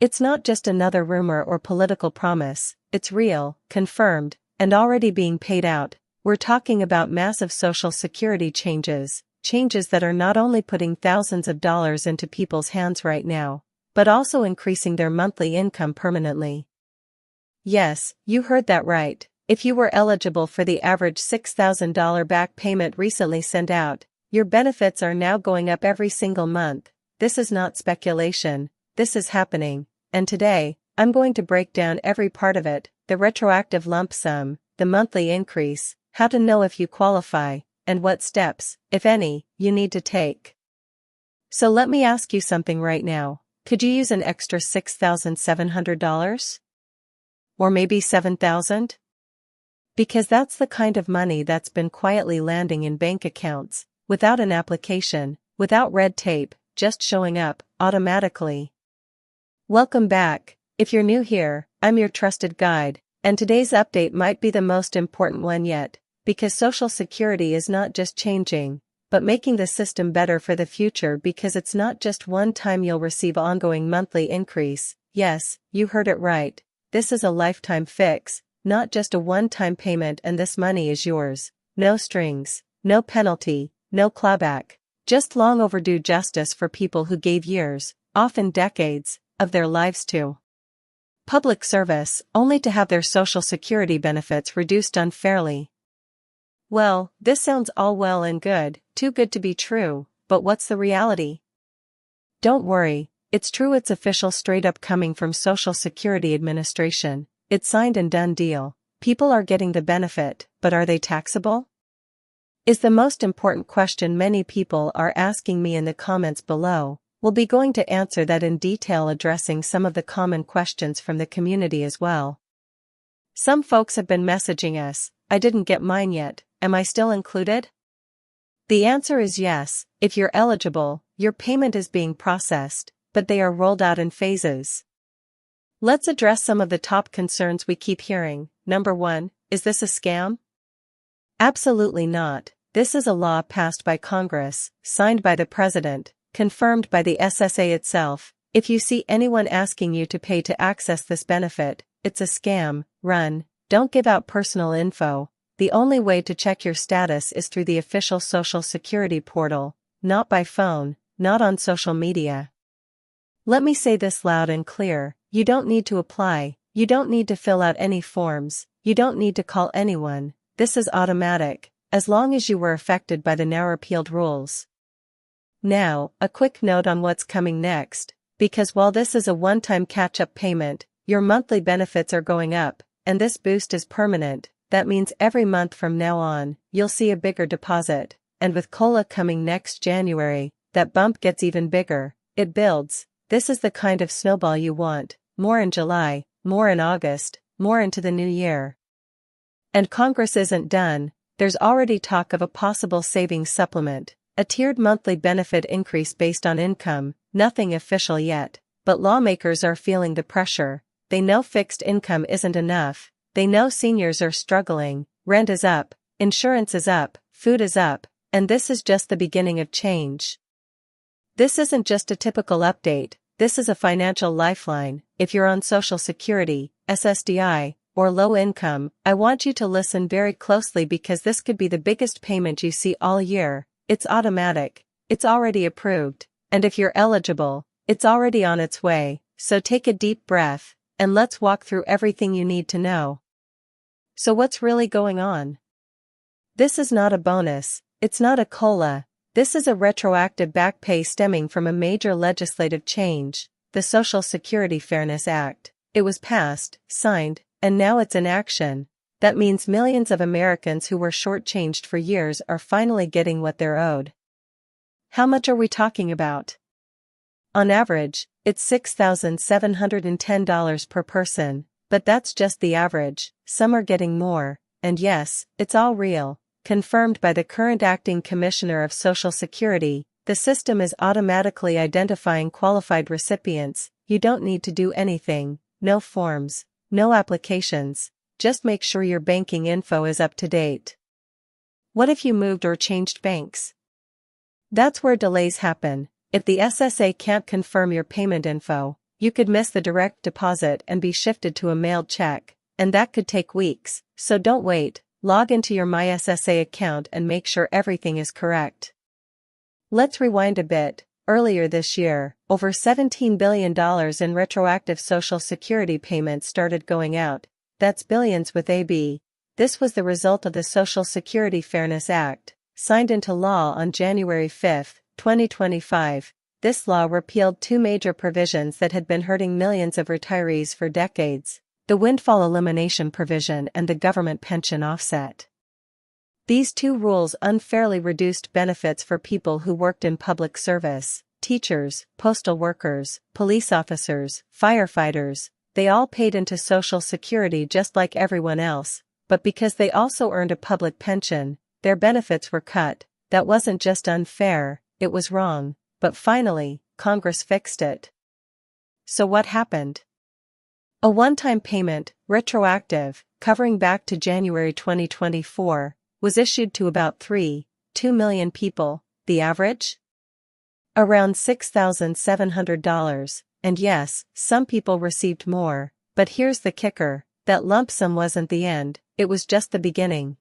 It's not just another rumor or political promise, it's real, confirmed, and already being paid out. We're talking about massive Social Security changes that are not only putting thousands of dollars into people's hands right now, but also increasing their monthly income permanently. Yes, you heard that right. If you were eligible for the average $6,000 back payment recently sent out, your benefits are now going up every single month. This is not speculation, this is happening, and today, I'm going to break down every part of it: the retroactive lump sum, the monthly increase, how to know if you qualify, and what steps, if any, you need to take. So let me ask you something right now. Could you use an extra $6,700? Or maybe $7,000? Because that's the kind of money that's been quietly landing in bank accounts, without an application, without red tape, just showing up, automatically. Welcome back. If you're new here, I'm your trusted guide, and today's update might be the most important one yet, because Social Security is not just changing, but making the system better for the future, because it's not just one time you'll receive ongoing monthly increase. Yes, you heard it right. This is a lifetime fix, not just a one-time payment, and this money is yours. No strings, no penalty, no clawback. Just long overdue justice for people who gave years, often decades, of their lives to public service, only to have their Social Security benefits reduced unfairly. Well, this sounds all well and good, too good to be true, but what's the reality? Don't worry, it's true, it's official, straight up coming from Social Security Administration. It's signed and done deal. People are getting the benefit, but are they taxable? Is the most important question many people are asking me in the comments below. We'll be going to answer that in detail, addressing some of the common questions from the community as well. Some folks have been messaging us, I didn't get mine yet, am I still included? The answer is yes. If you're eligible, your payment is being processed, but they are rolled out in phases. Let's address some of the top concerns we keep hearing. Number 1, is this a scam? Absolutely not. This is a law passed by Congress, signed by the President, confirmed by the SSA itself. If you see anyone asking you to pay to access this benefit, it's a scam. Run. Don't give out personal info. The only way to check your status is through the official Social Security portal, not by phone, not on social media. Let me say this loud and clear. You don't need to apply, you don't need to fill out any forms, you don't need to call anyone. This is automatic, as long as you were affected by the now repealed rules. Now, a quick note on what's coming next, because while this is a one-time catch-up payment, your monthly benefits are going up, and this boost is permanent. That means every month from now on, you'll see a bigger deposit, and with COLA coming next January, that bump gets even bigger. It builds. This is the kind of snowball you want. More in July, more in August, more into the new year. And Congress isn't done. There's already talk of a possible savings supplement, a tiered monthly benefit increase based on income. Nothing official yet, but lawmakers are feeling the pressure. They know fixed income isn't enough. They know seniors are struggling. Rent is up, insurance is up, food is up, and this is just the beginning of change. This isn't just a typical update. This is a financial lifeline. If you're on Social Security, SSDI, or low income, I want you to listen very closely, because this could be the biggest payment you see all year. It's automatic, it's already approved, and if you're eligible, it's already on its way. So take a deep breath, and let's walk through everything you need to know. So what's really going on? This is not a bonus, it's not a COLA. This is a retroactive back pay stemming from a major legislative change, the Social Security Fairness Act. It was passed, signed, and now it's in action. That means millions of Americans who were shortchanged for years are finally getting what they're owed. How much are we talking about? On average, it's $6,710 per person, but that's just the average. Some are getting more, and yes, it's all real. Confirmed by the current Acting Commissioner of Social Security, the system is automatically identifying qualified recipients. You don't need to do anything, no forms, no applications, just make sure your banking info is up to date. What if you moved or changed banks? That's where delays happen. If the SSA can't confirm your payment info, You could miss the direct deposit and be shifted to a mailed check, and that could take weeks, so don't wait. Log into your SSA account and make sure everything is correct. Let's rewind a bit. Earlier this year, over $17 billion in retroactive Social Security payments started going out. That's billions with a B. This was the result of the Social Security Fairness Act, signed into law on January 5, 2025. This law repealed two major provisions that had been hurting millions of retirees for decades: the windfall elimination provision and the government pension offset. These two rules unfairly reduced benefits for people who worked in public service: teachers, postal workers, police officers, firefighters. They all paid into Social Security just like everyone else, but because they also earned a public pension, their benefits were cut. That wasn't just unfair, it was wrong, but finally, Congress fixed it. So what happened? A one-time payment, retroactive, covering back to January 2024, was issued to about 2 million people. The average? Around $6,700, and yes, some people received more, but here's the kicker: that lump sum wasn't the end, it was just the beginning.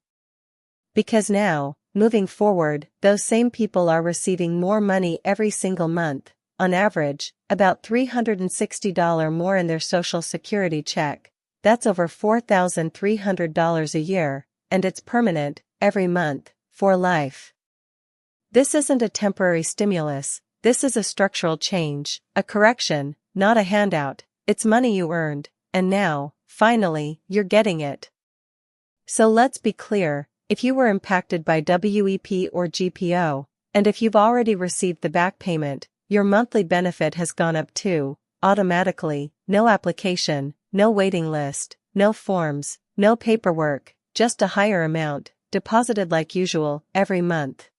Because now, moving forward, those same people are receiving more money every single month, on average, about $360 more in their Social Security check. That's over $4,300 a year, and it's permanent, every month, for life. This isn't a temporary stimulus, this is a structural change, a correction, not a handout. It's money you earned, and now, finally, you're getting it. So let's be clear: if you were impacted by WEP or GPO, and if you've already received the back payment, your monthly benefit has gone up too, automatically. No application, no waiting list, no forms, no paperwork, just a higher amount, deposited like usual, every month.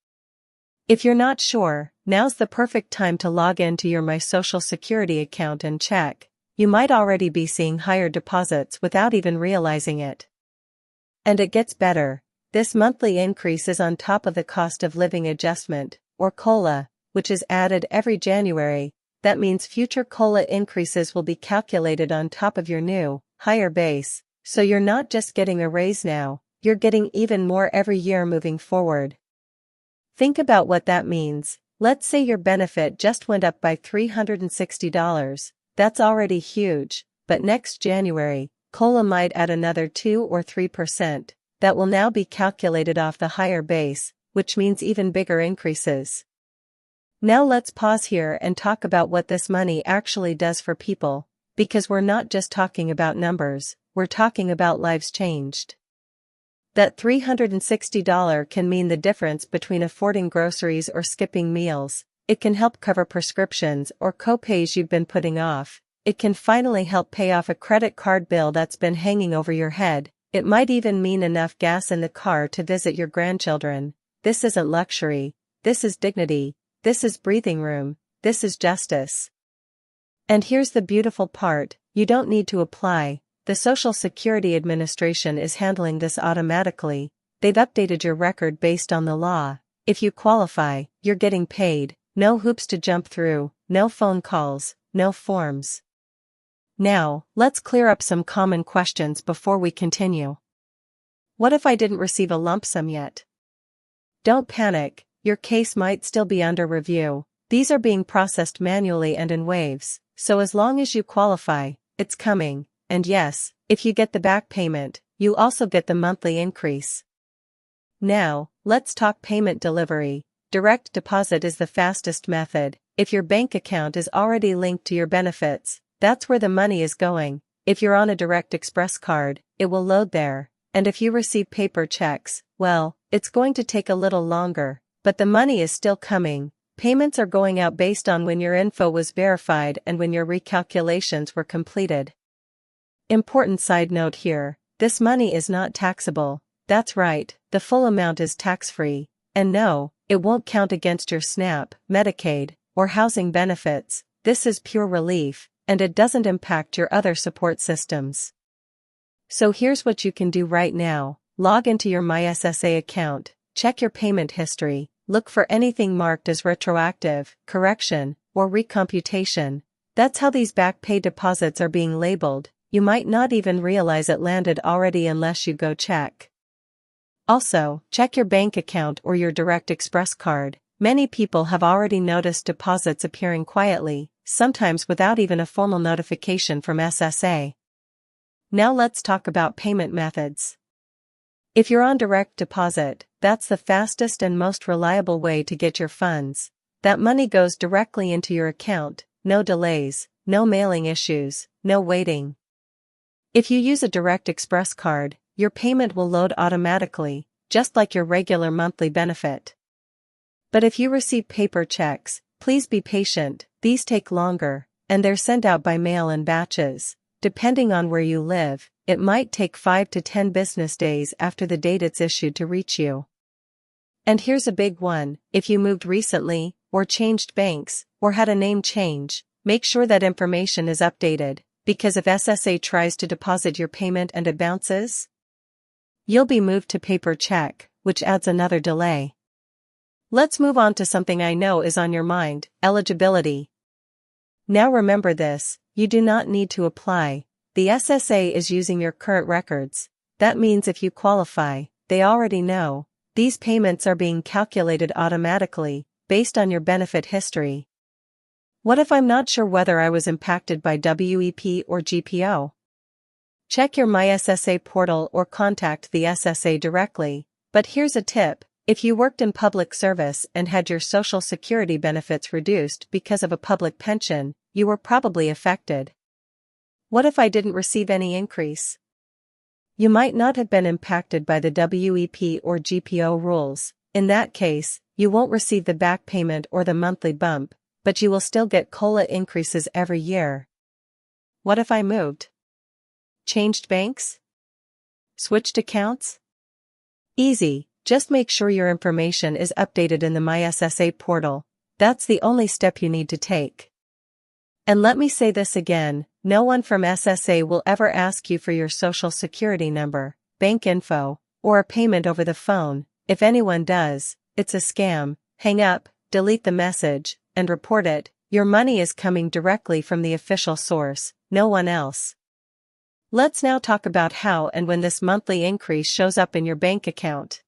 If you're not sure, now's the perfect time to log into your My Social Security account and check. You might already be seeing higher deposits without even realizing it. And it gets better. This monthly increase is on top of the cost of living adjustment, or COLA, which is added every January. That means future COLA increases will be calculated on top of your new, higher base, so you're not just getting a raise now, you're getting even more every year moving forward. Think about what that means. Let's say your benefit just went up by $360. That's already huge, but next January, COLA might add another 2 or 3%. That will now be calculated off the higher base, which means even bigger increases. Now let's pause here and talk about what this money actually does for people, because we're not just talking about numbers, we're talking about lives changed. That $360 can mean the difference between affording groceries or skipping meals. It can help cover prescriptions or co-pays you've been putting off. It can finally help pay off a credit card bill that's been hanging over your head. It might even mean enough gas in the car to visit your grandchildren. This isn't luxury. This is dignity. This is breathing room. This is justice. And here's the beautiful part: you don't need to apply. The Social Security Administration is handling this automatically. They've updated your record based on the law. If you qualify, you're getting paid. No hoops to jump through, no phone calls, no forms. Now, let's clear up some common questions before we continue. What if I didn't receive a lump sum yet? Don't panic, your case might still be under review. These are being processed manually and in waves, so as long as you qualify, it's coming. And yes, if you get the back payment, you also get the monthly increase. Now, let's talk payment delivery. Direct deposit is the fastest method. If your bank account is already linked to your benefits, that's where the money is going. If you're on a Direct Express card, it will load there. And if you receive paper checks, well, it's going to take a little longer, but the money is still coming. Payments are going out based on when your info was verified and when your recalculations were completed. Important side note here: this money is not taxable. That's right, the full amount is tax-free. And no, it won't count against your SNAP, Medicaid, or housing benefits. This is pure relief, and it doesn't impact your other support systems. So here's what you can do right now. Log into your SSA account, check your payment history, look for anything marked as retroactive, correction, or recomputation. That's how these back pay deposits are being labeled. You might not even realize it landed already unless you go check. Also, check your bank account or your Direct Express card. Many people have already noticed deposits appearing quietly, sometimes without even a formal notification from SSA. Now let's talk about payment methods. If you're on direct deposit, that's the fastest and most reliable way to get your funds. That money goes directly into your account, no delays, no mailing issues, no waiting. If you use a Direct Express card, your payment will load automatically, just like your regular monthly benefit. But if you receive paper checks, please be patient. These take longer, and they're sent out by mail in batches. Depending on where you live, it might take 5 to 10 business days after the date it's issued to reach you. And here's a big one: if you moved recently, or changed banks, or had a name change, make sure that information is updated, because if SSA tries to deposit your payment and it bounces, you'll be moved to paper check, which adds another delay. Let's move on to something I know is on your mind: eligibility. Now remember this, you do not need to apply. The SSA is using your current records. That means if you qualify, they already know. These payments are being calculated automatically, based on your benefit history. What if I'm not sure whether I was impacted by WEP or GPO? Check your My SSA portal or contact the SSA directly. But here's a tip: if you worked in public service and had your Social Security benefits reduced because of a public pension, you were probably affected. What if I didn't receive any increase? You might not have been impacted by the WEP or GPO rules. In that case, you won't receive the back payment or the monthly bump, but you will still get COLA increases every year. What if I moved? Changed banks? Switched accounts? Easy. Just make sure your information is updated in the My SSA portal. That's the only step you need to take. And let me say this again, no one from SSA will ever ask you for your Social Security number, bank info, or a payment over the phone. If anyone does, it's a scam. Hang up, delete the message, and report it. Your money is coming directly from the official source, no one else. Let's now talk about how and when this monthly increase shows up in your bank account.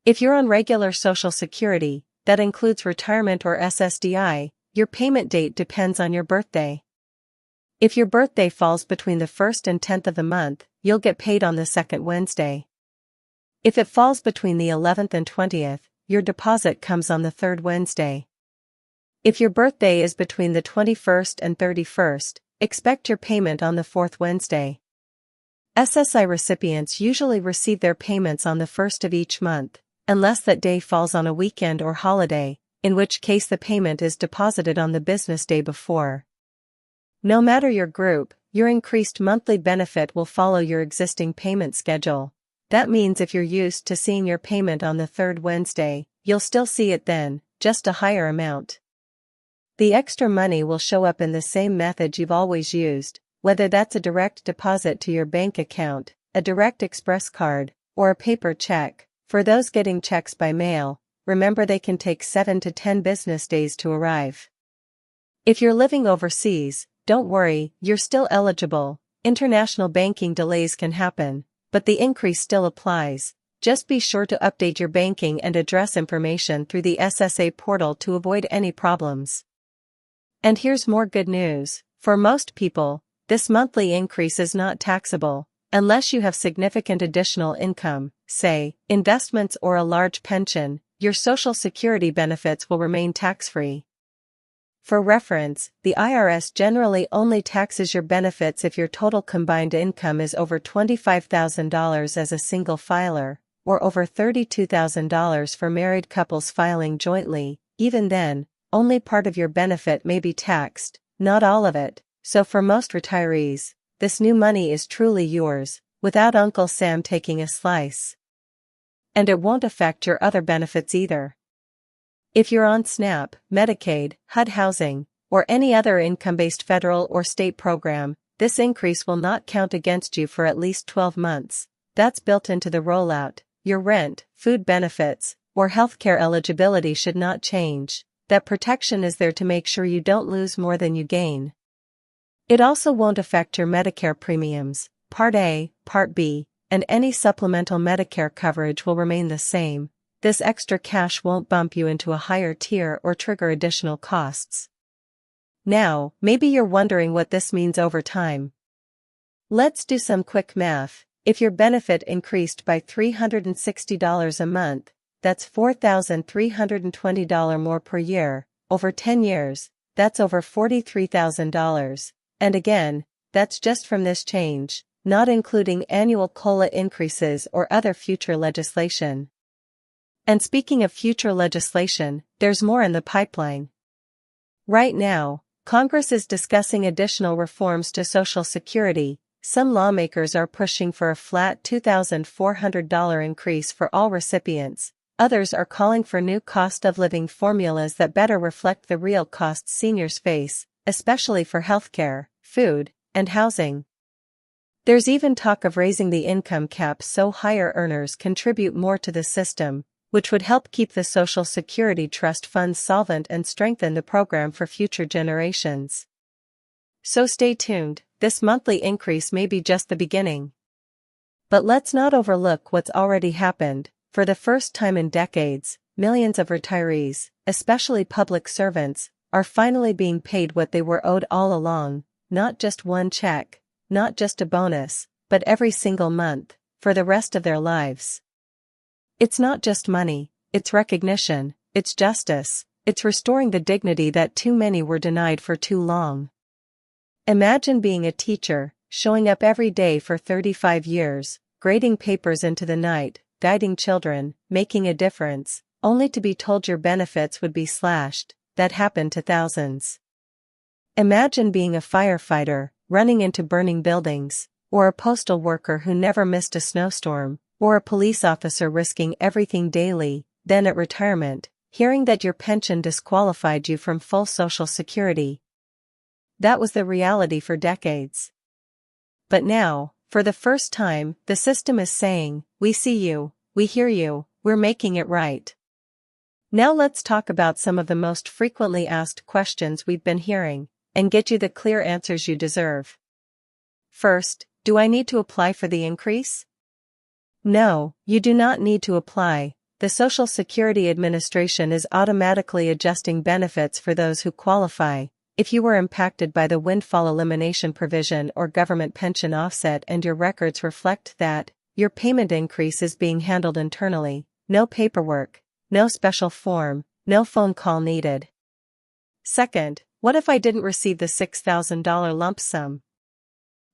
If you're on regular Social Security, that includes retirement or SSDI, your payment date depends on your birthday. If your birthday falls between the 1st and 10th of the month, you'll get paid on the 2nd Wednesday. If it falls between the 11th and 20th, your deposit comes on the 3rd Wednesday. If your birthday is between the 21st and 31st, expect your payment on the 4th Wednesday. SSI recipients usually receive their payments on the 1st of each month, unless that day falls on a weekend or holiday, in which case the payment is deposited on the business day before. No matter your group, your increased monthly benefit will follow your existing payment schedule. That means if you're used to seeing your payment on the 3rd Wednesday, you'll still see it then, just a higher amount. The extra money will show up in the same method you've always used, whether that's a direct deposit to your bank account, a Direct Express card, or a paper check. For those getting checks by mail, remember they can take 7 to 10 business days to arrive. If you're living overseas, don't worry, you're still eligible. International banking delays can happen, but the increase still applies. Just be sure to update your banking and address information through the SSA portal to avoid any problems. And here's more good news. For most people, this monthly increase is not taxable, unless you have significant additional income, say, investments or a large pension. Your Social Security benefits will remain tax-free. For reference, the IRS generally only taxes your benefits if your total combined income is over $25,000 as a single filer, or over $32,000 for married couples filing jointly. Even then, only part of your benefit may be taxed, not all of it. So for most retirees, this new money is truly yours, without Uncle Sam taking a slice. And it won't affect your other benefits either. If you're on SNAP, Medicaid, HUD housing, or any other income-based federal or state program, this increase will not count against you for at least 12 months. That's built into the rollout. Your rent, food benefits, or healthcare eligibility should not change. that protection is there to make sure you don't lose more than you gain. It also won't affect your Medicare premiums. Part A, Part B, and any supplemental Medicare coverage will remain the same. This extra cash won't bump you into a higher tier or trigger additional costs. Now, maybe you're wondering what this means over time. Let's do some quick math. If your benefit increased by $360 a month, that's $4,320 more per year. Over 10 years, that's over $43,000. And again, that's just from this change, not including annual COLA increases or other future legislation. And speaking of future legislation, there's more in the pipeline. Right now, Congress is discussing additional reforms to Social Security. Some lawmakers are pushing for a flat $2,400 increase for all recipients. Others are calling for new cost-of-living formulas that better reflect the real costs seniors face, especially for healthcare, food, and housing. There's even talk of raising the income cap so higher earners contribute more to the system, which would help keep the Social Security Trust funds solvent and strengthen the program for future generations. So stay tuned, this monthly increase may be just the beginning. But let's not overlook what's already happened. For the first time in decades, millions of retirees, especially public servants, are finally being paid what they were owed all along, not just one check, not just a bonus, but every single month, for the rest of their lives. It's not just money, it's recognition, it's justice, it's restoring the dignity that too many were denied for too long. Imagine being a teacher, showing up every day for 35 years, grading papers into the night, guiding children, making a difference, only to be told your benefits would be slashed. That happened to thousands. Imagine being a firefighter, running into burning buildings, or a postal worker who never missed a snowstorm, or a police officer risking everything daily, then at retirement, hearing that your pension disqualified you from full Social Security. That was the reality for decades. But now, for the first time, the system is saying, we see you, we hear you, we're making it right. Now let's talk about some of the most frequently asked questions we've been hearing, and get you the clear answers you deserve. First, do I need to apply for the increase? No, you do not need to apply. The Social Security Administration is automatically adjusting benefits for those who qualify. If you were impacted by the windfall elimination provision or government pension offset and your records reflect that, your payment increase is being handled internally. No paperwork, no special form, no phone call needed. Second, what if I didn't receive the $6,000 lump sum?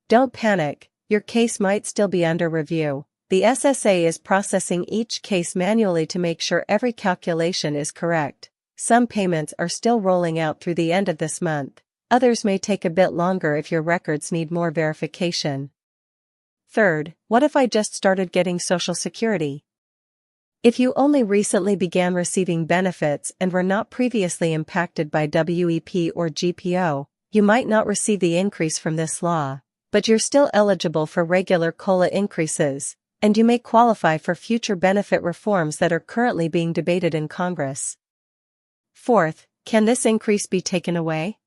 Don't panic, your case might still be under review. The SSA is processing each case manually to make sure every calculation is correct. Some payments are still rolling out through the end of this month. Others may take a bit longer if your records need more verification. Third, what if I just started getting Social Security? If you only recently began receiving benefits and were not previously impacted by WEP or GPO, you might not receive the increase from this law, but you're still eligible for regular COLA increases, and you may qualify for future benefit reforms that are currently being debated in Congress. Fourth, can this increase be taken away?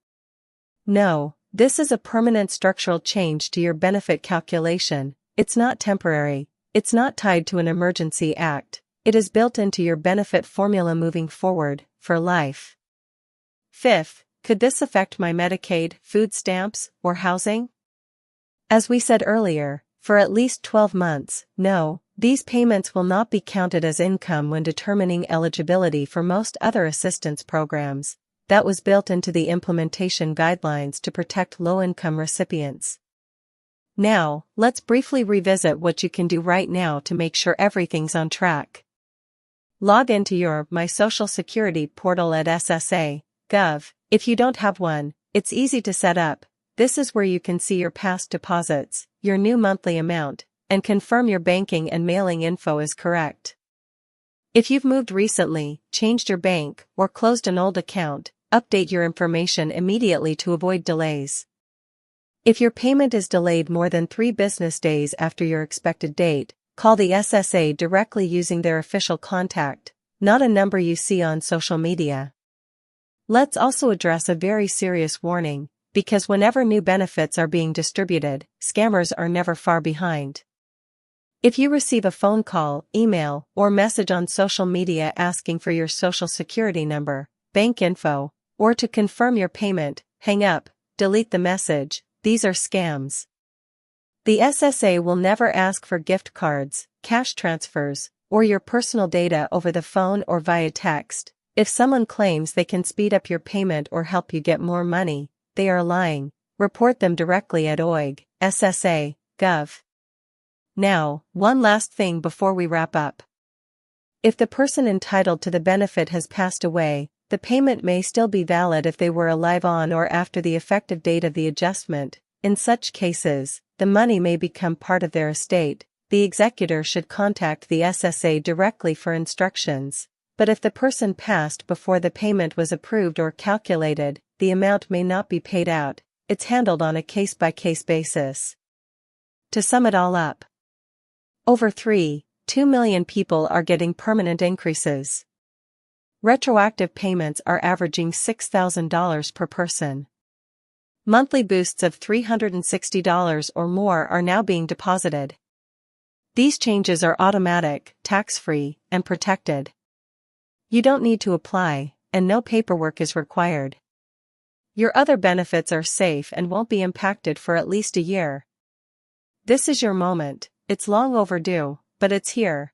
No, this is a permanent structural change to your benefit calculation. It's not temporary, it's not tied to an emergency act, it is built into your benefit formula moving forward, for life. Fifth, could this affect my Medicaid, food stamps, or housing? As we said earlier, for at least 12 months, no, these payments will not be counted as income when determining eligibility for most other assistance programs. That was built into the implementation guidelines to protect low-income recipients. Now, let's briefly revisit what you can do right now to make sure everything's on track. Log into your My Social Security portal at SSA.gov. If you don't have one, it's easy to set up. This is where you can see your past deposits, your new monthly amount, and confirm your banking and mailing info is correct. If you've moved recently, changed your bank, or closed an old account, update your information immediately to avoid delays. If your payment is delayed more than 3 business days after your expected date, call the SSA directly using their official contact, not a number you see on social media. Let's also address a very serious warning, because whenever new benefits are being distributed, scammers are never far behind. If you receive a phone call, email, or message on social media asking for your Social Security number, bank info, or to confirm your payment, hang up, delete the message. These are scams. The SSA will never ask for gift cards, cash transfers, or your personal data over the phone or via text. If someone claims they can speed up your payment or help you get more money, they are lying. Report them directly at OIG, SSA, Gov. Now, one last thing before we wrap up. If the person entitled to the benefit has passed away, the payment may still be valid if they were alive on or after the effective date of the adjustment. In such cases, the money may become part of their estate. The executor should contact the SSA directly for instructions. But if the person passed before the payment was approved or calculated, the amount may not be paid out. It's handled on a case-by-case basis. To sum it all up, over 3.2 million people are getting permanent increases. Retroactive payments are averaging $6,000 per person. Monthly boosts of $360 or more are now being deposited. These changes are automatic, tax-free, and protected. You don't need to apply, and no paperwork is required. Your other benefits are safe and won't be impacted for at least a year. This is your moment. It's long overdue, but it's here.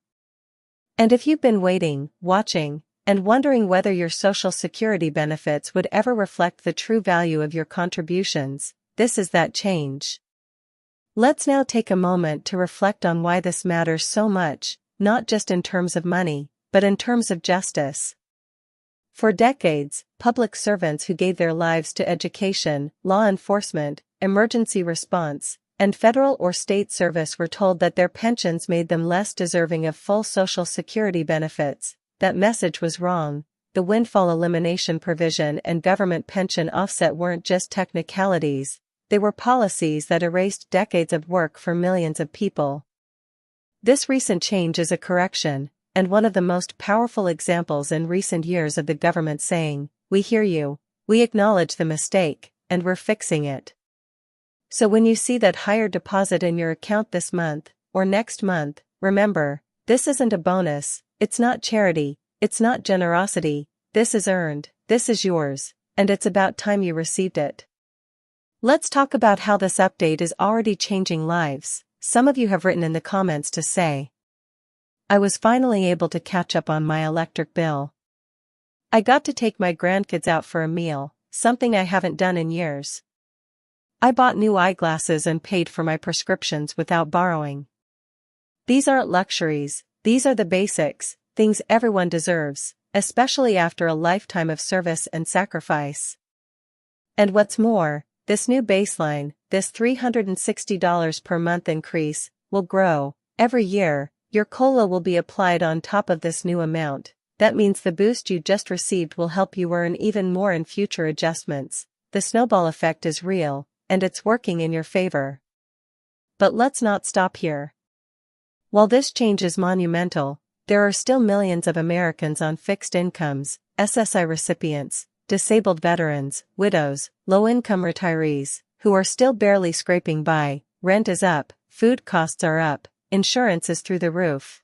And if you've been waiting, watching, and wondering whether your Social Security benefits would ever reflect the true value of your contributions, this is that change. Let's now take a moment to reflect on why this matters so much, not just in terms of money, but in terms of justice. For decades, public servants who gave their lives to education, law enforcement, emergency response, and federal or state service were told that their pensions made them less deserving of full Social Security benefits. That message was wrong. The windfall elimination provision and government pension offset weren't just technicalities, they were policies that erased decades of work for millions of people. This recent change is a correction, and one of the most powerful examples in recent years of the government saying, "We hear you, we acknowledge the mistake, and we're fixing it." So when you see that higher deposit in your account this month, or next month, remember, this isn't a bonus, it's not charity, it's not generosity, this is earned, this is yours, and it's about time you received it. Let's talk about how this update is already changing lives. Some of you have written in the comments to say, "I was finally able to catch up on my electric bill. I got to take my grandkids out for a meal, something I haven't done in years. I bought new eyeglasses and paid for my prescriptions without borrowing." These aren't luxuries, these are the basics, things everyone deserves, especially after a lifetime of service and sacrifice. And what's more, this new baseline, this $360 per month increase, will grow. Every year, your COLA will be applied on top of this new amount. That means the boost you just received will help you earn even more in future adjustments. The snowball effect is real, and it's working in your favor. But let's not stop here. While this change is monumental, there are still millions of Americans on fixed incomes, SSI recipients, disabled veterans, widows, low-income retirees, who are still barely scraping by. Rent is up, food costs are up, insurance is through the roof.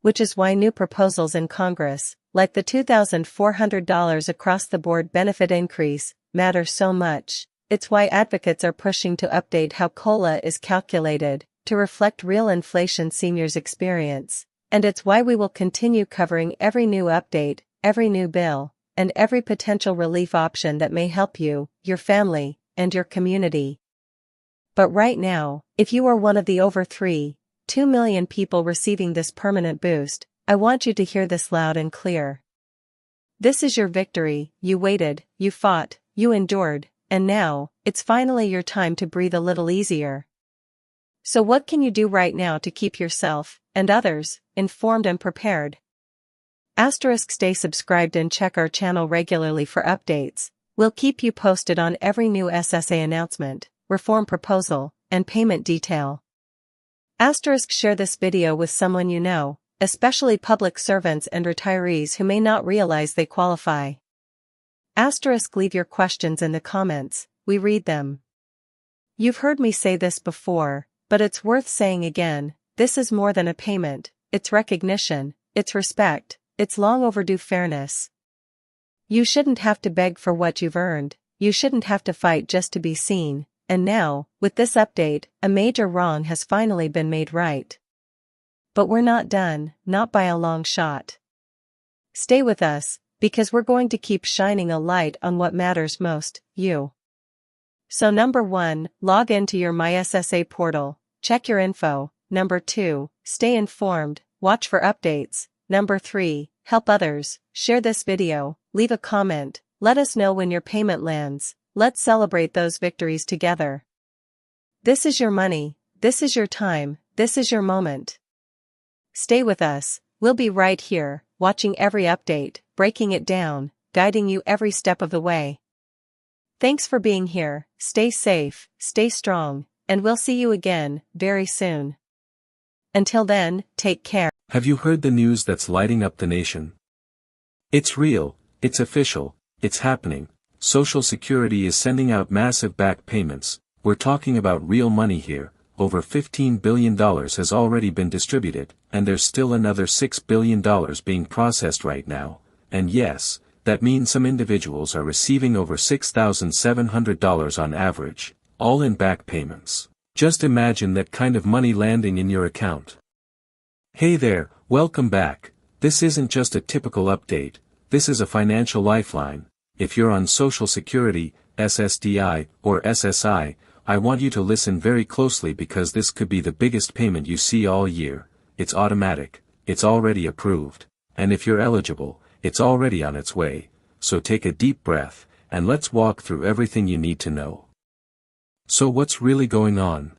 Which is why new proposals in Congress, like the $2,400 across-the-board benefit increase, matter so much. It's why advocates are pushing to update how COLA is calculated, to reflect real inflation seniors experience. And it's why we will continue covering every new update, every new bill, and every potential relief option that may help you, your family, and your community. But right now, if you are one of the over 3.2 million people receiving this permanent boost, I want you to hear this loud and clear. This is your victory. You waited, you fought, you endured, and now, it's finally your time to breathe a little easier. So what can you do right now to keep yourself, and others, informed and prepared? Stay subscribed and check our channel regularly for updates. We'll keep you posted on every new SSA announcement, reform proposal, and payment detail. Share this video with someone you know, especially public servants and retirees who may not realize they qualify. Leave your questions in the comments, we read them. You've heard me say this before, but it's worth saying again, this is more than a payment, it's recognition, it's respect, it's long overdue fairness. You shouldn't have to beg for what you've earned, you shouldn't have to fight just to be seen, and now, with this update, a major wrong has finally been made right. But we're not done, not by a long shot. Stay with us, because we're going to keep shining a light on what matters most, you. So number 1, log into your SSA portal, check your info. Number 2, stay informed, watch for updates. Number 3, help others, share this video, leave a comment, let us know when your payment lands, let's celebrate those victories together. This is your money, this is your time, this is your moment. Stay with us, we'll be right here, watching every update, breaking it down, guiding you every step of the way. Thanks for being here, stay safe, stay strong, and we'll see you again, very soon. Until then, take care. Have you heard the news that's lighting up the nation? It's real, it's official, it's happening. Social Security is sending out massive back payments. We're talking about real money here. Over $15 billion has already been distributed, and there's still another $6 billion being processed right now. And yes, that means some individuals are receiving over $6,700 on average, all in back payments. Just imagine that kind of money landing in your account. Hey there, welcome back. This isn't just a typical update, this is a financial lifeline. If you're on Social Security, SSDI, or SSI, I want you to listen very closely because this could be the biggest payment you see all year. It's automatic, it's already approved, and if you're eligible, it's already on its way. So take a deep breath, and let's walk through everything you need to know. So what's really going on?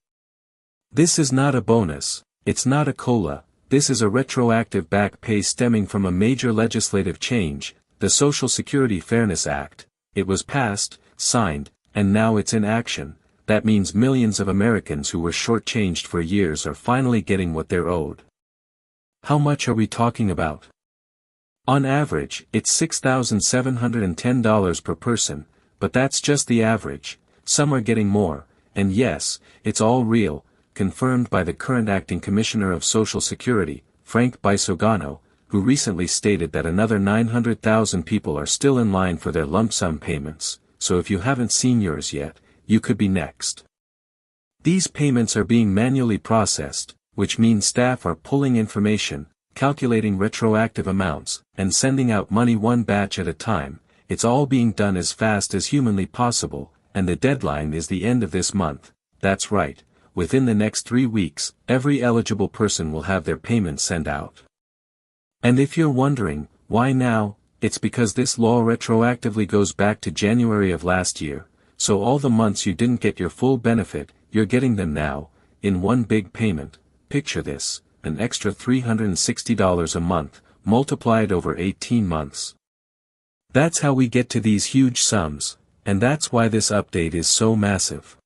This is not a bonus, it's not a COLA, this is a retroactive back pay stemming from a major legislative change, the Social Security Fairness Act. It was passed, signed, and now it's in action. That means millions of Americans who were shortchanged for years are finally getting what they're owed. How much are we talking about? On average, it's $6,710 per person, but that's just the average. Some are getting more, and yes, it's all real, confirmed by the current acting Commissioner of Social Security, Frank Bisogano, who recently stated that another 900,000 people are still in line for their lump sum payments, so if you haven't seen yours yet, you could be next. These payments are being manually processed, which means staff are pulling information, calculating retroactive amounts, and sending out money one batch at a time. It's all being done as fast as humanly possible, and the deadline is the end of this month. That's right, within the next 3 weeks, every eligible person will have their payments sent out. And if you're wondering, why now, it's because this law retroactively goes back to January of last year, so all the months you didn't get your full benefit, you're getting them now, in one big payment. Picture this, an extra $360 a month, multiplied over 18 months. That's how we get to these huge sums, and that's why this update is so massive.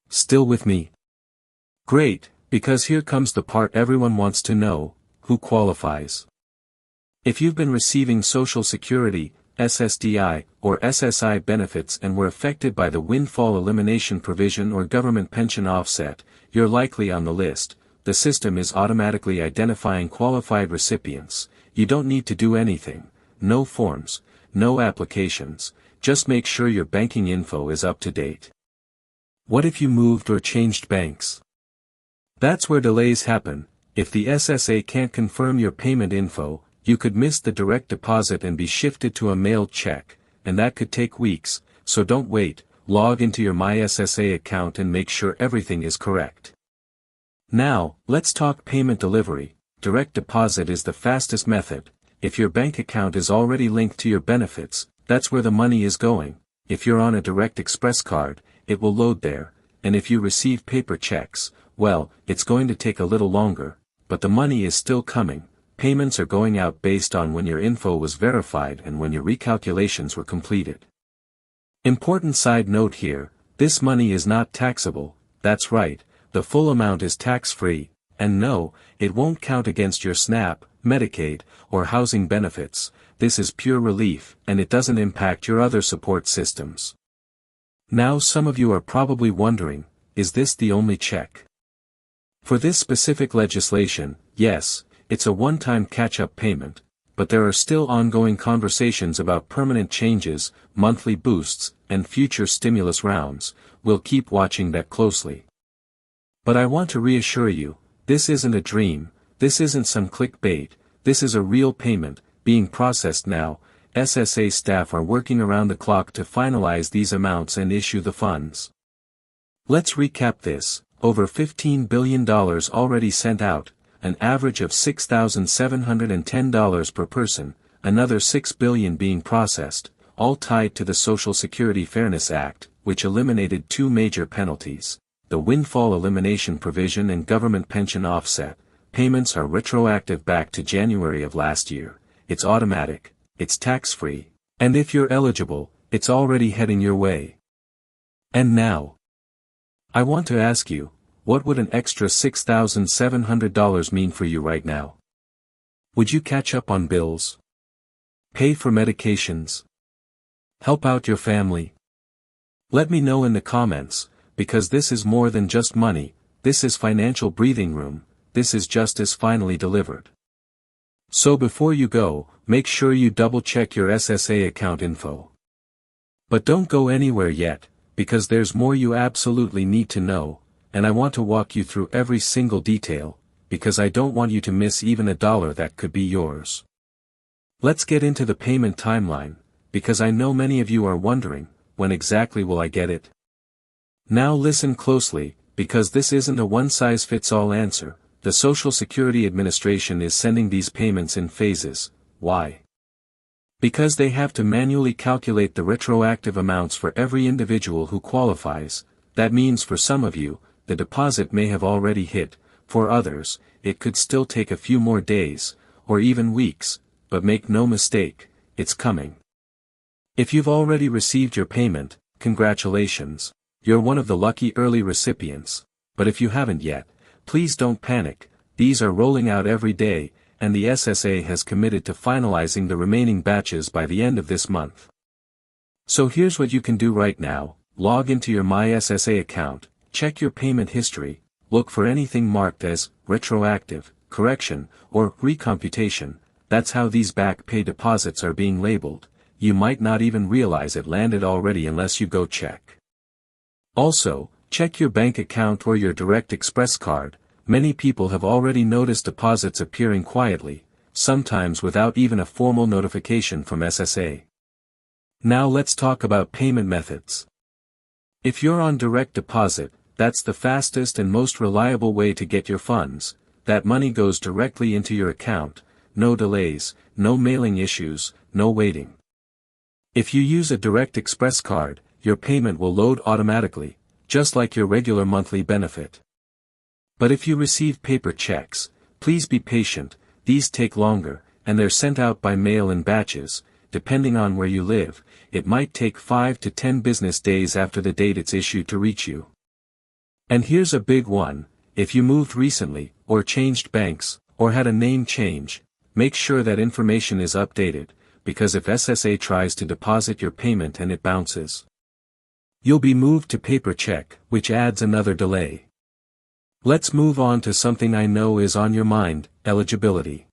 Still with me? Great, because here comes the part everyone wants to know, who qualifies. If you've been receiving Social Security, SSDI, or SSI benefits and were affected by the windfall elimination provision or government pension offset, you're likely on the list. The system is automatically identifying qualified recipients. You don't need to do anything, no forms, no applications, just make sure your banking info is up to date. What if you moved or changed banks? That's where delays happen. If the SSA can't confirm your payment info, you could miss the direct deposit and be shifted to a mailed check, and that could take weeks, so don't wait, log into your SSA account and make sure everything is correct. Now, let's talk payment delivery. Direct deposit is the fastest method. If your bank account is already linked to your benefits, that's where the money is going. If you're on a Direct Express card, it will load there, and if you receive paper checks, well, it's going to take a little longer, but the money is still coming. Payments are going out based on when your info was verified and when your recalculations were completed. Important side note here, this money is not taxable. That's right, the full amount is tax-free, and no, it won't count against your SNAP, Medicaid, or housing benefits. this is pure relief, and it doesn't impact your other support systems. Now some of you are probably wondering, is this the only check? For this specific legislation, yes, it's a one-time catch-up payment, but there are still ongoing conversations about permanent changes, monthly boosts, and future stimulus rounds. We'll keep watching that closely. But I want to reassure you, this isn't a dream, this isn't some clickbait, this is a real payment, being processed now. SSA staff are working around the clock to finalize these amounts and issue the funds. Let's recap this: over $15 billion already sent out, an average of $6,710 per person, another $6 billion being processed, all tied to the Social Security Fairness Act, which eliminated two major penalties: the windfall elimination provision and government pension offset. Payments are retroactive back to January of last year, it's automatic, it's tax-free, and if you're eligible, it's already heading your way. And now, I want to ask you, what would an extra $6,700 mean for you right now? Would you catch up on bills? Pay for medications? Help out your family? Let me know in the comments, because this is more than just money, this is financial breathing room, this is justice finally delivered. So before you go, make sure you double-check your SSA account info. But don't go anywhere yet, because there's more you absolutely need to know, and I want to walk you through every single detail, because I don't want you to miss even a dollar that could be yours. Let's get into the payment timeline, because I know many of you are wondering, when exactly will I get it? Now listen closely, because this isn't a one-size-fits-all answer. The Social Security Administration is sending these payments in phases. Why? Because they have to manually calculate the retroactive amounts for every individual who qualifies. That means for some of you, the deposit may have already hit, for others, it could still take a few more days, or even weeks, but make no mistake, it's coming. If you've already received your payment, congratulations, you're one of the lucky early recipients, but if you haven't yet, please don't panic, these are rolling out every day, and the SSA has committed to finalizing the remaining batches by the end of this month. So here's what you can do right now: log into your SSA account, check your payment history, look for anything marked as retroactive, correction, or recomputation. That's how these back pay deposits are being labeled. You might not even realize it landed already unless you go check. Also, check your bank account or your Direct Express card. Many people have already noticed deposits appearing quietly, sometimes without even a formal notification from SSA. Now let's talk about payment methods. If you're on direct deposit, that's the fastest and most reliable way to get your funds. That money goes directly into your account, no delays, no mailing issues, no waiting. If you use a Direct Express card, your payment will load automatically, just like your regular monthly benefit. But if you receive paper checks, please be patient, these take longer, and they're sent out by mail in batches. Depending on where you live, it might take 5 to 10 business days after the date it's issued to reach you. And here's a big one: if you moved recently, or changed banks, or had a name change, make sure that information is updated, because if SSA tries to deposit your payment and it bounces, you'll be moved to paper check, which adds another delay. Let's move on to something I know is on your mind: eligibility.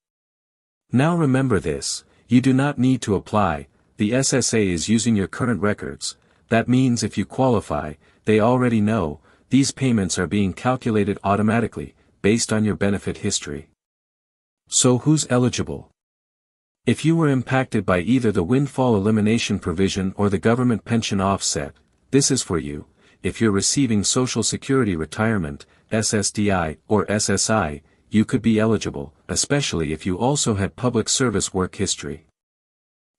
Now remember this, you do not need to apply, the SSA is using your current records. That means if you qualify, they already know, these payments are being calculated automatically, based on your benefit history. So who's eligible? If you were impacted by either the windfall elimination provision or the government pension offset, this is for you. If you're receiving Social Security Retirement, SSDI, or SSI, you could be eligible, especially if you also had public service work history.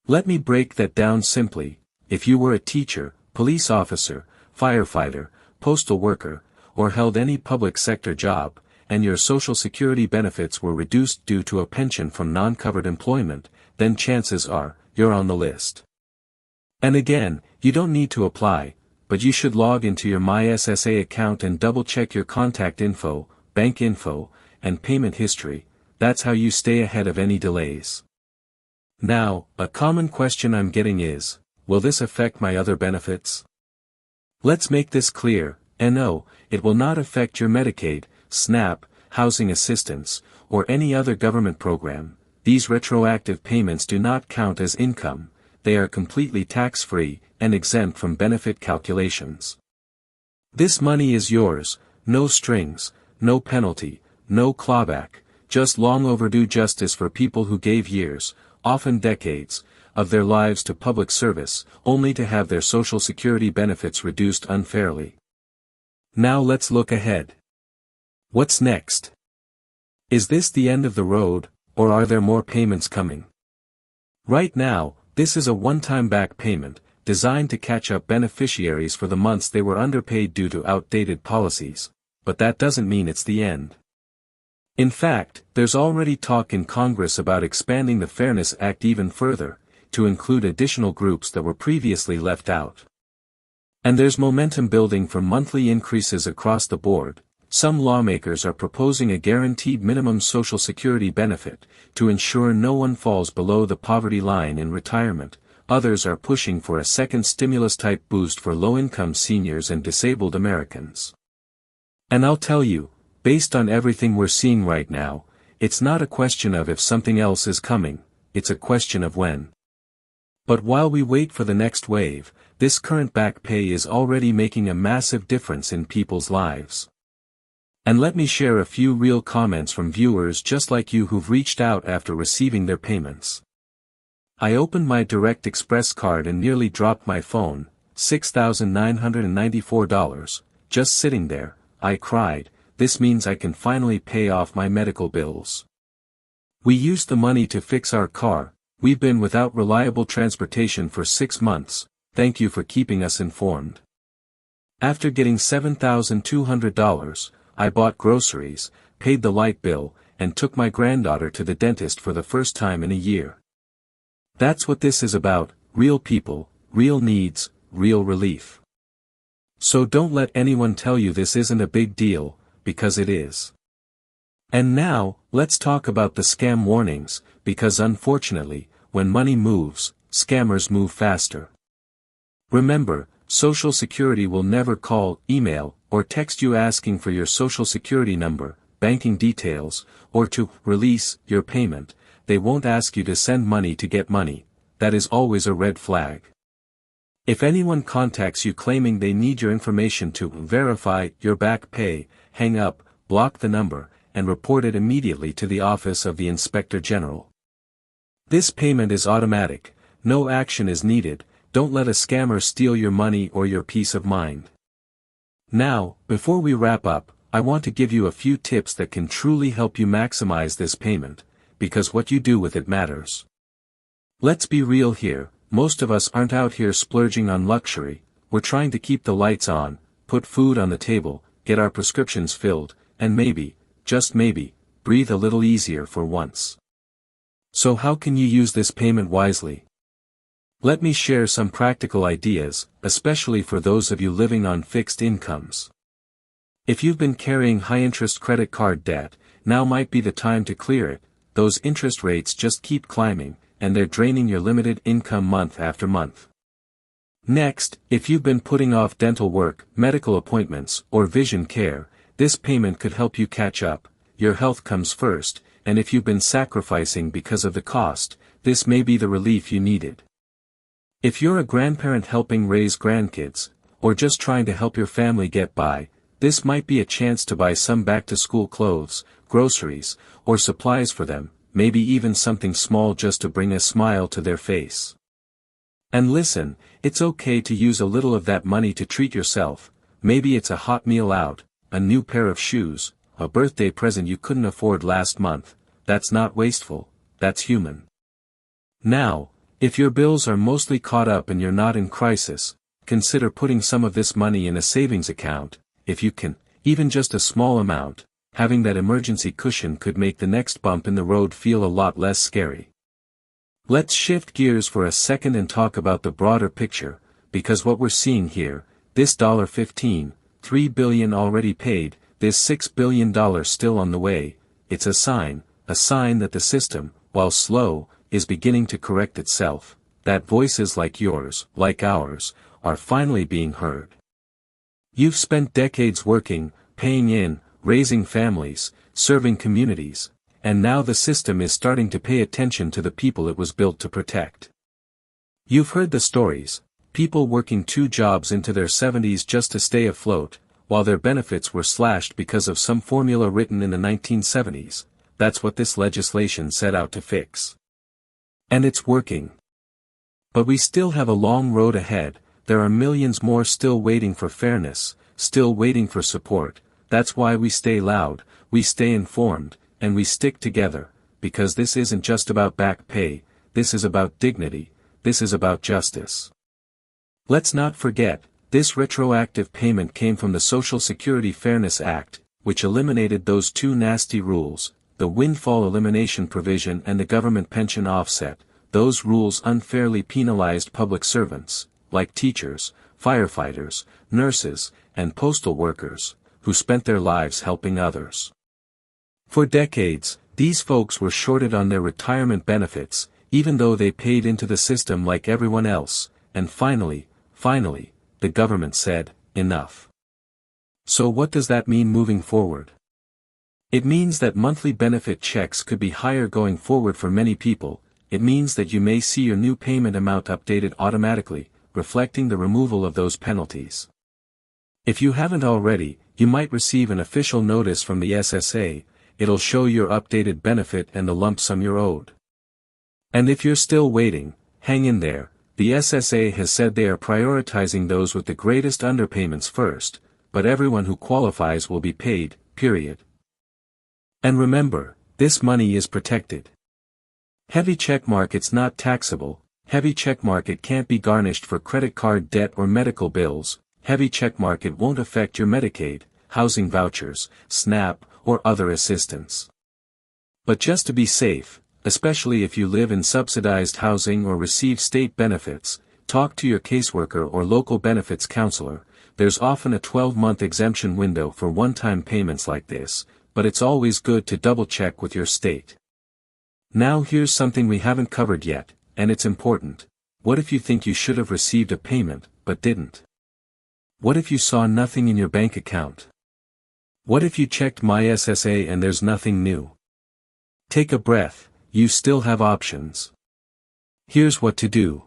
Let me break that down simply. If you were a teacher, police officer, firefighter, postal worker, or held any public sector job, and your Social Security benefits were reduced due to a pension from non-covered employment, then chances are, you're on the list. And again, you don't need to apply, but you should log into your SSA account and double-check your contact info, bank info, and payment history. That's how you stay ahead of any delays. Now, a common question I'm getting is, will this affect my other benefits? Let's make this clear, and no, it will not affect your Medicaid, SNAP, housing assistance, or any other government program. These retroactive payments do not count as income, they are completely tax-free and exempt from benefit calculations. This money is yours, no strings, no penalty, no clawback, just long overdue justice for people who gave years, often decades, of their lives to public service, only to have their Social Security benefits reduced unfairly. Now let's look ahead. What's next? Is this the end of the road, or are there more payments coming? Right now, this is a one-time back payment, designed to catch up beneficiaries for the months they were underpaid due to outdated policies, but that doesn't mean it's the end. In fact, there's already talk in Congress about expanding the Fairness Act even further, to include additional groups that were previously left out. And there's momentum building for monthly increases across the board. Some lawmakers are proposing a guaranteed minimum Social Security benefit, to ensure no one falls below the poverty line in retirement. Others are pushing for a second stimulus-type boost for low-income seniors and disabled Americans. And I'll tell you, based on everything we're seeing right now, it's not a question of if something else is coming, it's a question of when. But while we wait for the next wave, this current back pay is already making a massive difference in people's lives. And let me share a few real comments from viewers just like you who've reached out after receiving their payments. I opened my Direct Express card and nearly dropped my phone, $6,994, just sitting there. I cried, this means I can finally pay off my medical bills. We used the money to fix our car, we've been without reliable transportation for 6 months, thank you for keeping us informed. After getting $7,200, I bought groceries, paid the light bill, and took my granddaughter to the dentist for the first time in a year. That's what this is about, real people, real needs, real relief. So don't let anyone tell you this isn't a big deal, because it is. And now, let's talk about the scam warnings, because unfortunately, when money moves, scammers move faster. Remember, Social Security will never call, email, or text you asking for your Social Security number, banking details, or to release your payment. They won't ask you to send money to get money. That is always a red flag. If anyone contacts you claiming they need your information to verify your back pay, hang up, block the number, and report it immediately to the Office of the Inspector General. This payment is automatic, no action is needed. Don't let a scammer steal your money or your peace of mind. Now, before we wrap up, I want to give you a few tips that can truly help you maximize this payment, because what you do with it matters. Let's be real here, most of us aren't out here splurging on luxury, we're trying to keep the lights on, put food on the table, get our prescriptions filled, and maybe, just maybe, breathe a little easier for once. So how can you use this payment wisely? Let me share some practical ideas, especially for those of you living on fixed incomes. If you've been carrying high-interest credit card debt, now might be the time to clear it. Those interest rates just keep climbing, and they're draining your limited income month after month. Next, if you've been putting off dental work, medical appointments, or vision care, this payment could help you catch up. Your health comes first, and if you've been sacrificing because of the cost, this may be the relief you needed. If you're a grandparent helping raise grandkids, or just trying to help your family get by, this might be a chance to buy some back-to-school clothes, groceries, or supplies for them, maybe even something small just to bring a smile to their face. And listen, it's okay to use a little of that money to treat yourself. Maybe it's a hot meal out, a new pair of shoes, a birthday present you couldn't afford last month. That's not wasteful, that's human. Now, if your bills are mostly caught up and you're not in crisis, consider putting some of this money in a savings account, if you can, even just a small amount. Having that emergency cushion could make the next bump in the road feel a lot less scary. Let's shift gears for a second and talk about the broader picture, because what we're seeing here, this $3 billion already paid, this $6 billion still on the way, it's a sign that the system, while slow, is beginning to correct itself, that voices like yours, like ours, are finally being heard. You've spent decades working, paying in, raising families, serving communities, and now the system is starting to pay attention to the people it was built to protect. You've heard the stories, people working 2 jobs into their 70s just to stay afloat, while their benefits were slashed because of some formula written in the 1970s. That's what this legislation set out to fix. And it's working. But we still have a long road ahead. There are millions more still waiting for fairness, still waiting for support. That's why we stay loud, we stay informed, and we stick together, because this isn't just about back pay, this is about dignity, this is about justice. Let's not forget, this retroactive payment came from the Social Security Fairness Act, which eliminated those 2 nasty rules, the windfall elimination provision and the government pension offset. Those rules unfairly penalized public servants, like teachers, firefighters, nurses, and postal workers, who spent their lives helping others. For decades, these folks were shorted on their retirement benefits, even though they paid into the system like everyone else, and finally, the government said, enough. So what does that mean moving forward? It means that monthly benefit checks could be higher going forward for many people. It means that you may see your new payment amount updated automatically, reflecting the removal of those penalties. If you haven't already, you might receive an official notice from the SSA. It'll show your updated benefit and the lump sum you're owed. And if you're still waiting, hang in there. The SSA has said they are prioritizing those with the greatest underpayments first, but everyone who qualifies will be paid, period. And remember, this money is protected. Heavy checkmark, it's not taxable. Heavy checkmark, it can't be garnished for credit card debt or medical bills. Heavy checkmark, it won't affect your Medicaid, housing vouchers, SNAP, or other assistance. But just to be safe, especially if you live in subsidized housing or receive state benefits, talk to your caseworker or local benefits counselor. There's often a 12-month exemption window for one-time payments like this, but it's always good to double-check with your state. Now here's something we haven't covered yet, and it's important. What if you think you should have received a payment, but didn't? What if you saw nothing in your bank account? What if you checked My SSA and there's nothing new? Take a breath, you still have options. Here's what to do.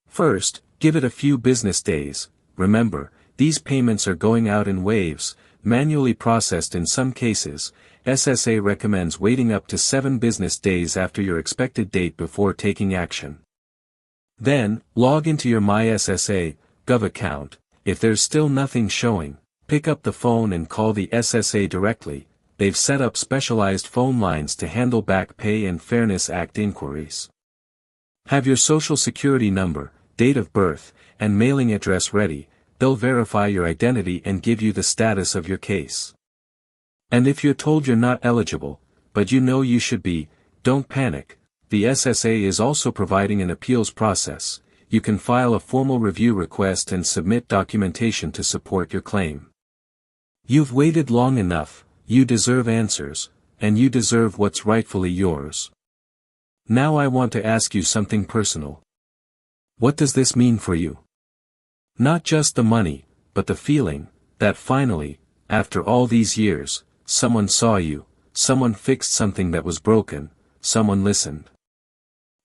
First, give it a few business days. Remember, these payments are going out in waves, manually processed in some cases. SSA recommends waiting up to 7 business days after your expected date before taking action. Then, log into your My SSA Gov account. If there's still nothing showing, pick up the phone and call the SSA directly. They've set up specialized phone lines to handle back pay and Fairness Act inquiries. Have your Social Security number, date of birth, and mailing address ready. They'll verify your identity and give you the status of your case. And if you're told you're not eligible, but you know you should be, don't panic. The SSA is also providing an appeals process. You can file a formal review request and submit documentation to support your claim. You've waited long enough. You deserve answers, and you deserve what's rightfully yours. Now I want to ask you something personal. What does this mean for you? Not just the money, but the feeling, that finally, after all these years, someone saw you, someone fixed something that was broken, someone listened.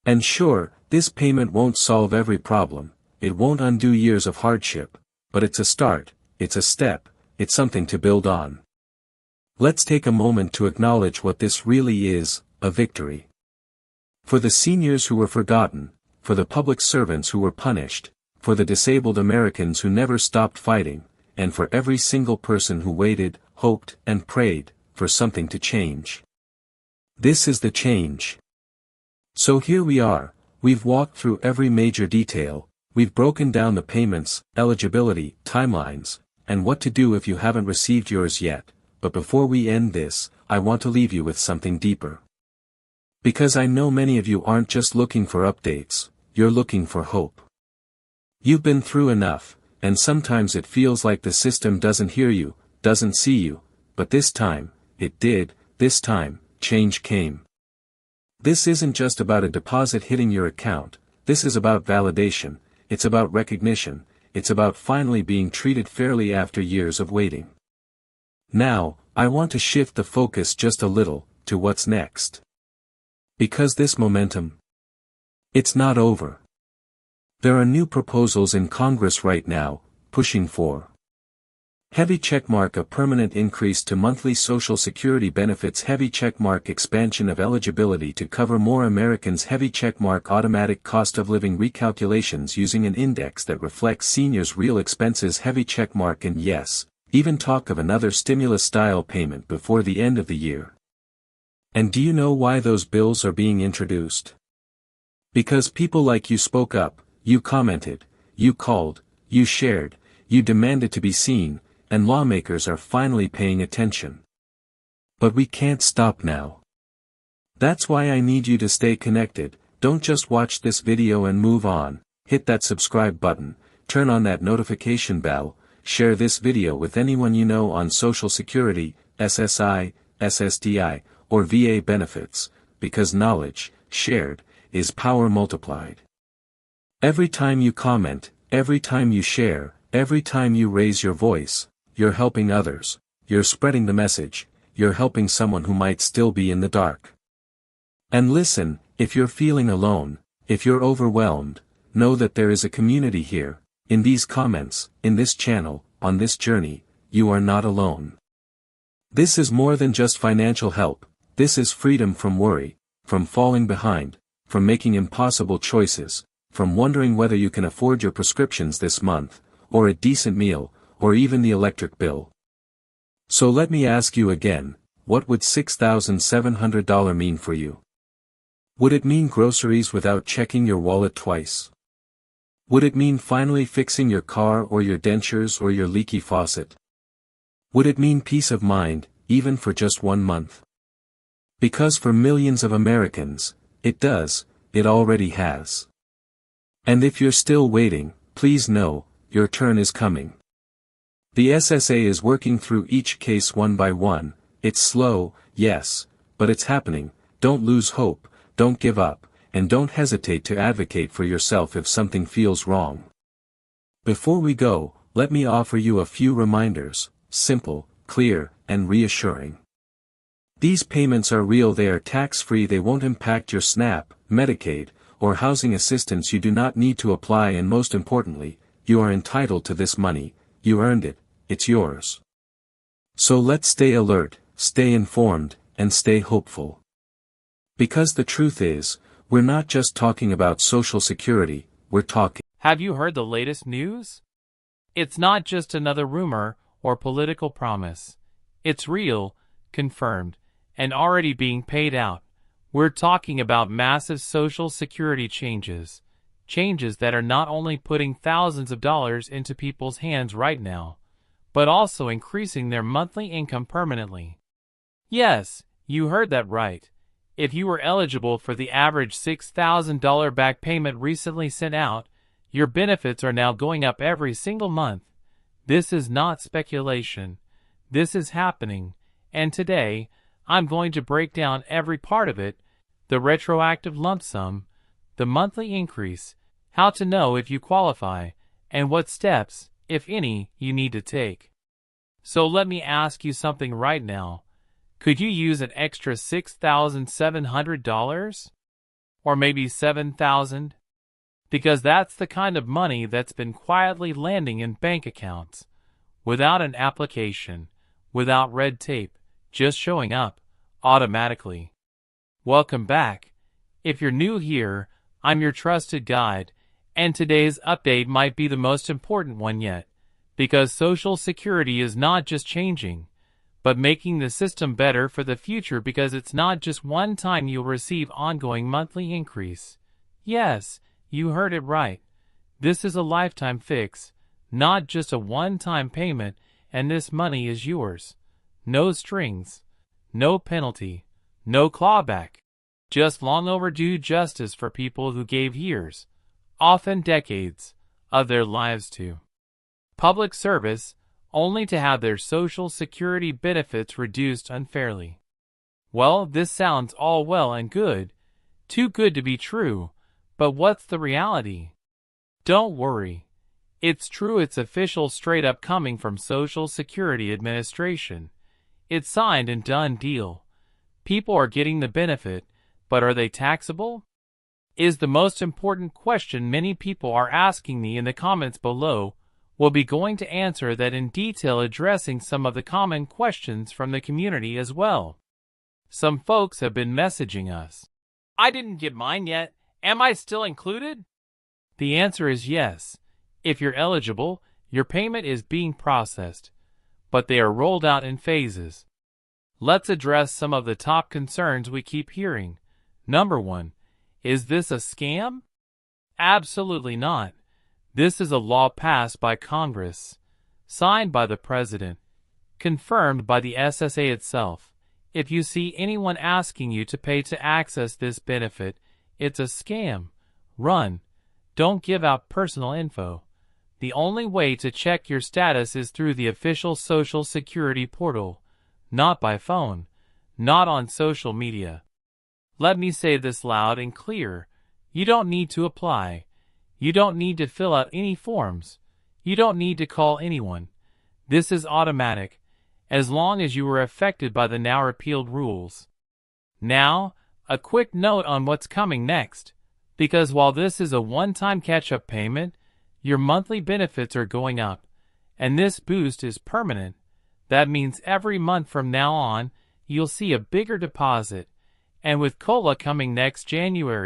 And sure, this payment won't solve every problem, it won't undo years of hardship, but it's a start, it's a step, it's something to build on. Let's take a moment to acknowledge what this really is, a victory. For the seniors who were forgotten, for the public servants who were punished, for the disabled Americans who never stopped fighting, and for every single person who waited, hoped, and prayed, for something to change. This is the change. So here we are, we've walked through every major detail, we've broken down the payments, eligibility, timelines, and what to do if you haven't received yours yet. But before we end this, I want to leave you with something deeper. Because I know many of you aren't just looking for updates, you're looking for hope. You've been through enough, and sometimes it feels like the system doesn't hear you, doesn't see you, but this time, it did. This time, change came. This isn't just about a deposit hitting your account, this is about validation, it's about recognition, it's about finally being treated fairly after years of waiting. Now, I want to shift the focus just a little, to what's next. Because this momentum, it's not over. There are new proposals in Congress right now, pushing for heavy checkmark a permanent increase to monthly Social Security benefits, heavy checkmark expansion of eligibility to cover more Americans, heavy checkmark automatic cost of living recalculations using an index that reflects seniors' real expenses, heavy checkmark, and yes, even talk of another stimulus-style payment before the end of the year. And do you know why those bills are being introduced? Because people like you spoke up, you commented, you called, you shared, you demanded to be seen, and lawmakers are finally paying attention. But we can't stop now. That's why I need you to stay connected. Don't just watch this video and move on. Hit that subscribe button, turn on that notification bell, share this video with anyone you know on Social Security, SSI, SSDI, or VA benefits, because knowledge, shared, is power multiplied. Every time you comment, every time you share, every time you raise your voice, you're helping others, you're spreading the message, you're helping someone who might still be in the dark. And listen, if you're feeling alone, if you're overwhelmed, know that there is a community here, in these comments, in this channel, on this journey, you are not alone. This is more than just financial help, this is freedom from worry, from falling behind, from making impossible choices, from wondering whether you can afford your prescriptions this month, or a decent meal, or even the electric bill. So let me ask you again, what would $6,700 mean for you? Would it mean groceries without checking your wallet twice? Would it mean finally fixing your car or your dentures or your leaky faucet? Would it mean peace of mind, even for just 1 month? Because for millions of Americans, it does, it already has. And if you're still waiting, please know, your turn is coming. The SSA is working through each case one by one. It's slow, yes, but it's happening. Don't lose hope, don't give up, and don't hesitate to advocate for yourself if something feels wrong. Before we go, let me offer you a few reminders, simple, clear, and reassuring. These payments are real, they are tax-free, they won't impact your SNAP, Medicaid, or housing assistance. You do not need to apply, and most importantly, you are entitled to this money, you earned it, it's yours. So let's stay alert, stay informed, and stay hopeful. Because the truth is, we're not just talking about Social Security, we're talking. Have you heard the latest news? It's not just another rumor or political promise. It's real, confirmed, and already being paid out. We're talking about massive Social Security changes. Changes that are not only putting thousands of dollars into people's hands right now, but also increasing their monthly income permanently. Yes, you heard that right. If you were eligible for the average $6,000 back payment recently sent out, your benefits are now going up every single month. This is not speculation. This is happening, and today, I'm going to break down every part of it: the retroactive lump sum, the monthly increase, how to know if you qualify, and what steps, if any, you need to take. So let me ask you something right now. Could you use an extra $6,700? Or maybe $7,000? Because that's the kind of money that's been quietly landing in bank accounts, without an application, without red tape, just showing up, automatically. Welcome back. If you're new here, I'm your trusted guide, and today's update might be the most important one yet, because Social Security is not just changing, but making the system better for the future, because it's not just one time you'll receive ongoing monthly increase. Yes, you heard it right. This is a lifetime fix, not just a one-time payment, and this money is yours. No strings, no penalty, no clawback. Just long overdue justice for people who gave years, often decades, of their lives to public service, only to have their Social Security benefits reduced unfairly. Well, this sounds all well and good, Too good to be true, but what's the reality? Don't worry. It's true, it's official, straight up coming from Social Security Administration. It's signed and done deal. People are getting the benefit, but are they taxable? Is the most important question many people are asking me in the comments below. We'll be going to answer that in detail, addressing some of the common questions from the community as well. Some folks have been messaging us. I didn't get mine yet. Am I still included? The answer is yes. If you're eligible, your payment is being processed, but they are rolled out in phases. Let's address some of the top concerns we keep hearing. Number 1. Is this a scam? Absolutely not. This is a law passed by Congress, signed by the President, confirmed by the SSA itself. If you see anyone asking you to pay to access this benefit, it's a scam. Run. Don't give out personal info. The only way to check your status is through the official Social Security portal, not by phone, not on social media. Let me say this loud and clear. You don't need to apply. You don't need to fill out any forms. You don't need to call anyone. This is automatic, as long as you were affected by the now repealed rules. Now, a quick note on what's coming next, because while this is a one-time catch-up payment, your monthly benefits are going up, and this boost is permanent. That means every month from now on, you'll see a bigger deposit, and with COLA coming next January,